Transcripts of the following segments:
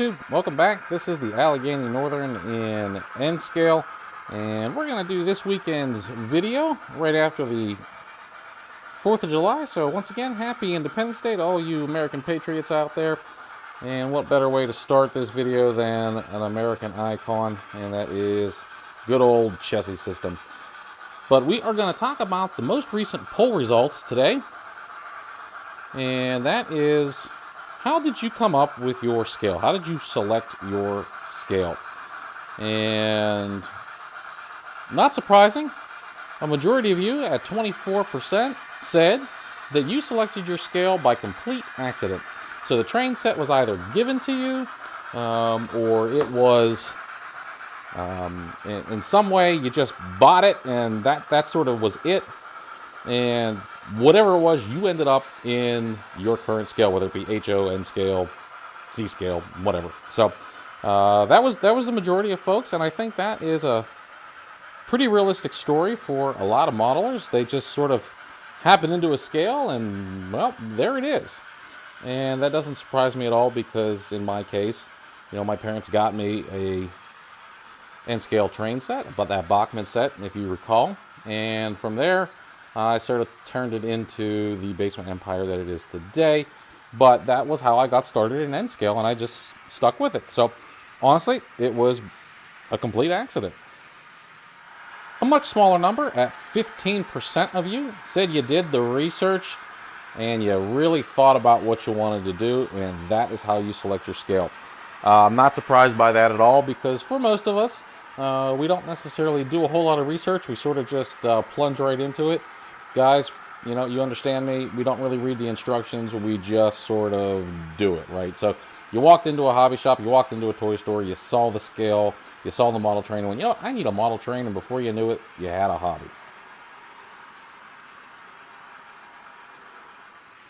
YouTube, welcome back. This is the Allegheny Northern in N scale, and we're going to do this weekend's video right after the 4th of July. So once again, happy Independence Day to all you American patriots out there. And what better way to start this video than an American icon, and that is good old Chessie System. But we are going to talk about the most recent poll results today, and that is, how did you come up with your scale? How did you select your scale? And not surprising, a majority of you at 24% said that you selected your scale by complete accident. So the train set was either given to you or it was in some way you just bought it, and that sort of was it. And whatever it was, you ended up in your current scale, whether it be HO, N scale, Z scale, whatever. So that was the majority of folks, and I think that is a pretty realistic story for a lot of modelers. They just sort of happen into a scale, and well, there it is. And that doesn't surprise me at all, because in my case, my parents got me a N scale train set, but that Bachmann set, if you recall, and from there I sort of turned it into the basement empire that it is today. But that was how I got started in N scale, and I just stuck with it. So honestly, it was a complete accident. A much smaller number, at 15% of you, said you did the research and you really thought about what you wanted to do, and that is how you select your scale. I'm not surprised by that at all, because for most of us, we don't necessarily do a whole lot of research. We sort of just plunge right into it. Guys, you understand me. We don't really read the instructions. We just sort of do it, right? So you walked into a hobby shop, you walked into a toy store, you saw the scale, you saw the model train, and went, I need a model train, and before you knew it, you had a hobby.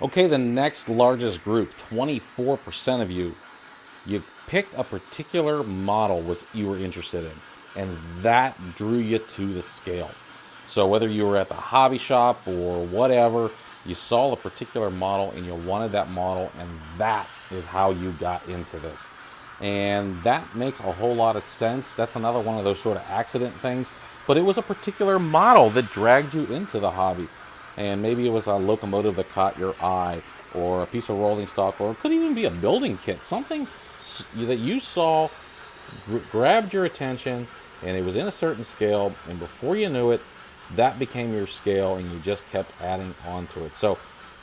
Okay, the next largest group, 24% of you picked a particular model you were interested in, and that drew you to the scale. So whether you were at the hobby shop or whatever, you saw a particular model and you wanted that model, and that is how you got into this. And that makes a whole lot of sense. That's another one of those sort of accident things, but it was a particular model that dragged you into the hobby. And maybe it was a locomotive that caught your eye, or a piece of rolling stock, or it could even be a building kit. Something that you saw grabbed your attention, and it was in a certain scale, and before you knew it, that became your scale, and you just kept adding on to it. So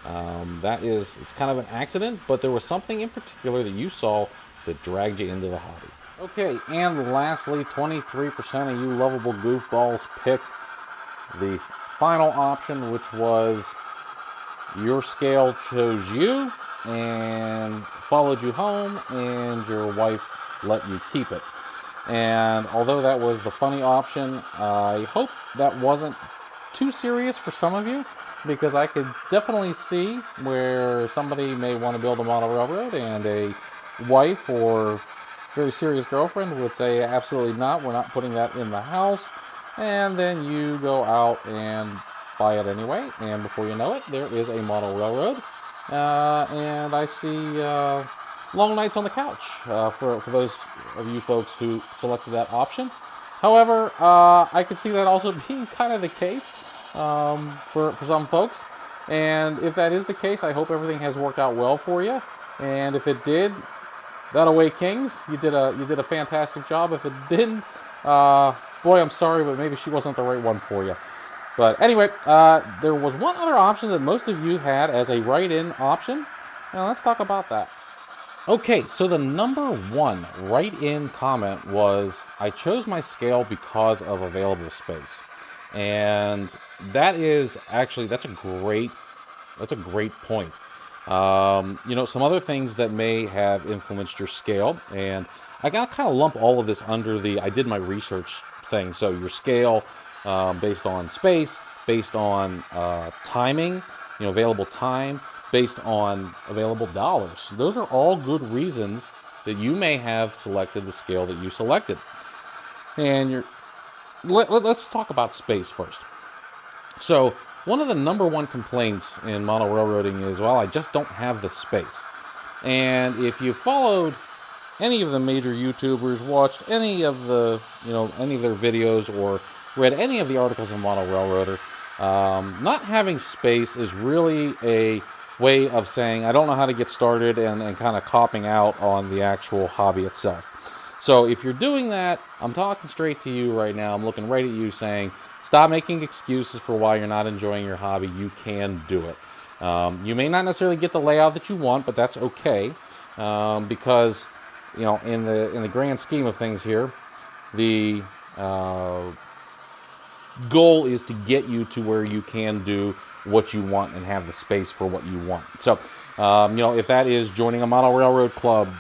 it's kind of an accident, but there was something in particular that you saw that dragged you into the hobby. Okay, and lastly, 23% of you lovable goofballs picked the final option, which was your scale chose you and followed you home, and your wife let you keep it. And although that was the funny option, I hope that wasn't too serious for some of you, because I could definitely see where somebody may want to build a model railroad, and a wife or very serious girlfriend would say, absolutely not, we're not putting that in the house. And then you go out and buy it anyway, and before you know it, there is a model railroad. And I see long nights on the couch for those of you folks who selected that option. However, I could see that also being kind of the case for some folks. And if that is the case, I hope everything has worked out well for you. And if it did, that away Kings, you did a fantastic job. If it didn't, boy, I'm sorry, but maybe she wasn't the right one for you. But anyway, there was one other option that most of you had as a write-in option. Now let's talk about that. Okay, so the number one write-in comment was, I chose my scale because of available space. And that's a great point. Some other things that may have influenced your scale, and I got to kind of lump all of this under the I did my research thing. So your scale based on space, based on timing, available time, based on available dollars. Those are all good reasons that you may have selected the scale that you selected. And let's talk about space first. So one of the number one complaints in model railroading is, well, I just don't have the space. And if you followed any of the major YouTubers, watched any of the, any of their videos, or read any of the articles on Model Railroader, not having space is really a way of saying I don't know how to get started, and kind of copping out on the actual hobby itself. So if you're doing that, I'm talking straight to you right now. I'm looking right at you saying, stop making excuses for why you're not enjoying your hobby. You can do it. You may not necessarily get the layout that you want, but that's okay, because in the grand scheme of things here, the goal is to get you to where you can do what you want and have the space for what you want. So, if that is joining a model railroad club,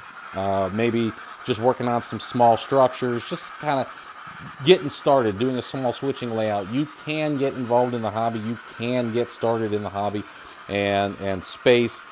maybe just working on some small structures, just kind of getting started, doing a small switching layout, you can get involved in the hobby. You can get started in the hobby, and space,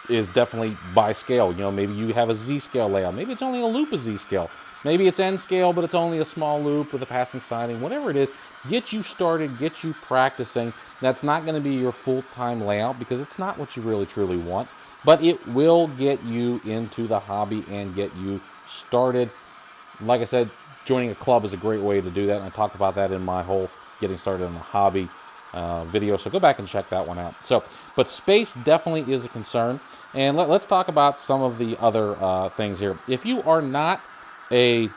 is definitely by scale. Maybe you have a Z scale layout. Maybe it's only a loop of Z scale. Maybe it's N scale, but it's only a small loop with a passing siding. Whatever it is, get you started, get you practicing. That's not going to be your full-time layout, because it's not what you really truly want, but it will get you into the hobby and get you started. Like I said, joining a club is a great way to do that, and I talked about that in my whole getting started in the hobby video, so go back and check that one out. So, but space definitely is a concern, and let's talk about some of the other things here. If you are not a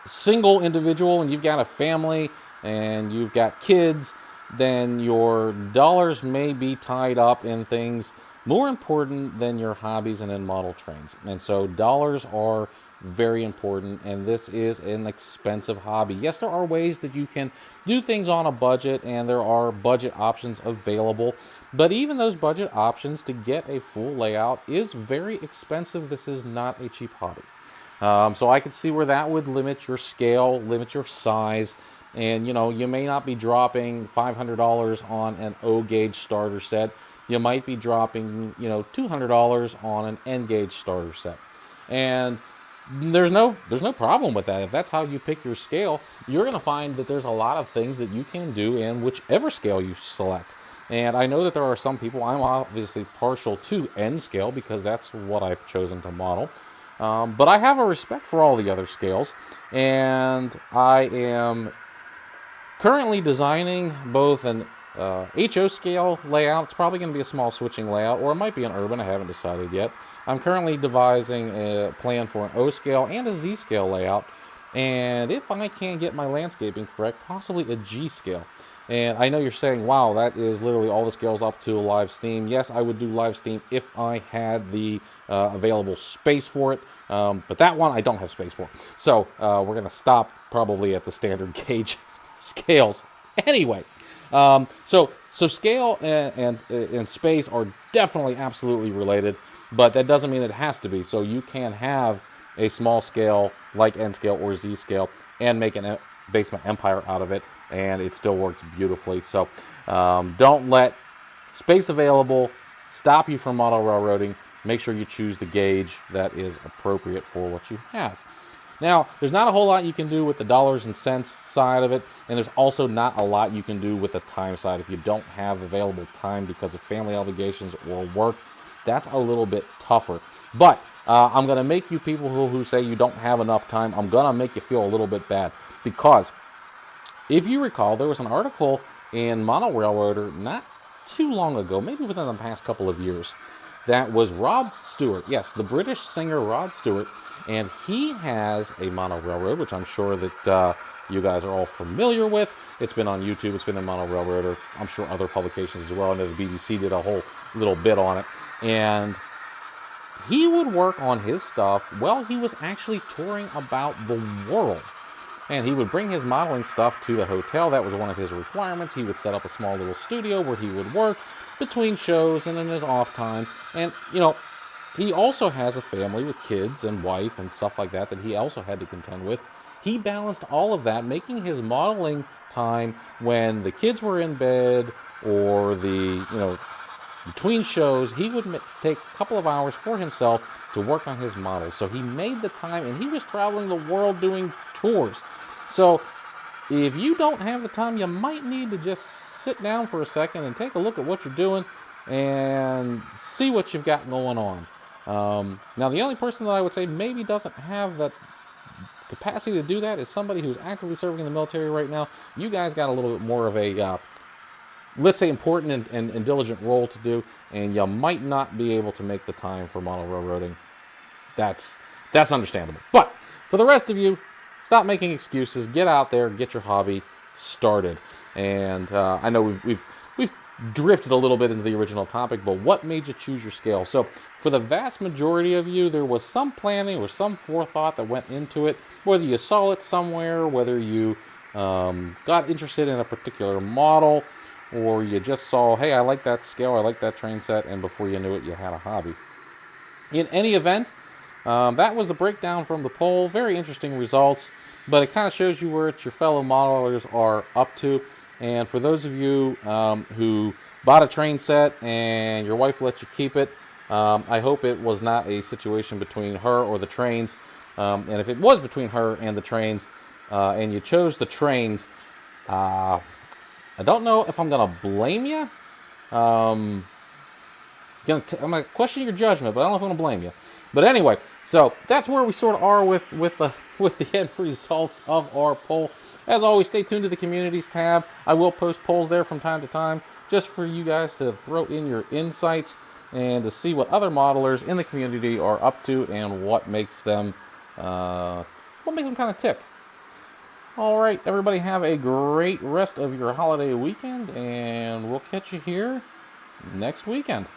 single individual and you've got a family and you've got kids, then your dollars may be tied up in things more important than your hobbies and in model trains. And so dollars are very important, and this is an expensive hobby. Yes, there are ways that you can do things on a budget, and there are budget options available, but even those budget options to get a full layout is very expensive. This is not a cheap hobby. So I could see where that would limit your scale, limit your size, and you may not be dropping $500 on an O gauge starter set. You might be dropping $200 on an N gauge starter set, and there's no problem with that. If that's how you pick your scale, you're going to find that there's a lot of things that you can do in whichever scale you select. And I know that there are some people, I'm obviously partial to N scale because that's what I've chosen to model. But I have a respect for all the other scales, and I am currently designing both an HO scale layout. It's probably going to be a small switching layout, or it might be an urban. I haven't decided yet. I'm currently devising a plan for an O scale and a Z scale layout, and if I can get my landscaping correct, possibly a G scale. And I know you're saying, wow, that is literally all the scales up to live steam. Yes, I would do live steam if I had the available space for it. But that one I don't have space for. So we're going to stop probably at the standard gauge scales. Anyway, so scale and space are definitely absolutely related, but that doesn't mean it has to be. So you can have a small scale like N scale or Z scale and make an basement empire out of it, and it still works beautifully. So don't let space available stop you from model railroading. Make sure you choose the gauge that is appropriate for what you have. Now, there's not a whole lot you can do with the dollars and cents side of it, and there's also not a lot you can do with the time side. If you don't have available time because of family obligations or work, that's a little bit tougher. But I'm going to make you people who say you don't have enough time, I'm going to make you feel a little bit bad. Because if you recall, there was an article in Model Railroader not too long ago, maybe within the past couple of years, that was Rod Stewart. Yes, the British singer Rod Stewart. And he has a Model Railroad, which I'm sure that you guys are all familiar with. It's been on YouTube. It's been in Model Railroader. I'm sure other publications as well. I know the BBC did a whole little bit on it. And he would work on his stuff while he was actually touring about the world. And he would bring his modeling stuff to the hotel. That was one of his requirements. He would set up a small little studio where he would work between shows and in his off time. And, he also has a family with kids and wife and stuff like that he also had to contend with. He balanced all of that, making his modeling time when the kids were in bed or between shows. He would take a couple of hours for himself to work on his models. So he made the time, and he was traveling the world doing tours. So if you don't have the time, you might need to just sit down for a second and take a look at what you're doing and see what you've got going on. Now, the only person that I would say maybe doesn't have that capacity to do that is somebody who's actively serving in the military right now. You guys got a little bit more of a, let's say, important and diligent role to do, and you might not be able to make the time for model railroading. That's understandable. But for the rest of you, stop making excuses. Get out there, get your hobby started. And I know we've drifted a little bit into the original topic, but what made you choose your scale? So for the vast majority of you, there was some planning or some forethought that went into it, whether you saw it somewhere, whether you got interested in a particular model, or you just saw, hey, I like that scale, I like that train set, and before you knew it, you had a hobby. In any event, that was the breakdown from the poll. Very interesting results, but it kind of shows you where your fellow modelers are up to. And for those of you who bought a train set and your wife let you keep it, I hope it was not a situation between her or the trains. And if it was between her and the trains, and you chose the trains, I don't know if I'm going to blame you. I'm going to question your judgment, but I don't know if I'm going to blame you. But anyway, so that's where we sort of are with the end results of our poll. As always, stay tuned to the communities tab. I will post polls there from time to time, just for you guys to throw in your insights and to see what other modelers in the community are up to and what makes them kind of tick. All right, everybody, have a great rest of your holiday weekend, and we'll catch you here next weekend.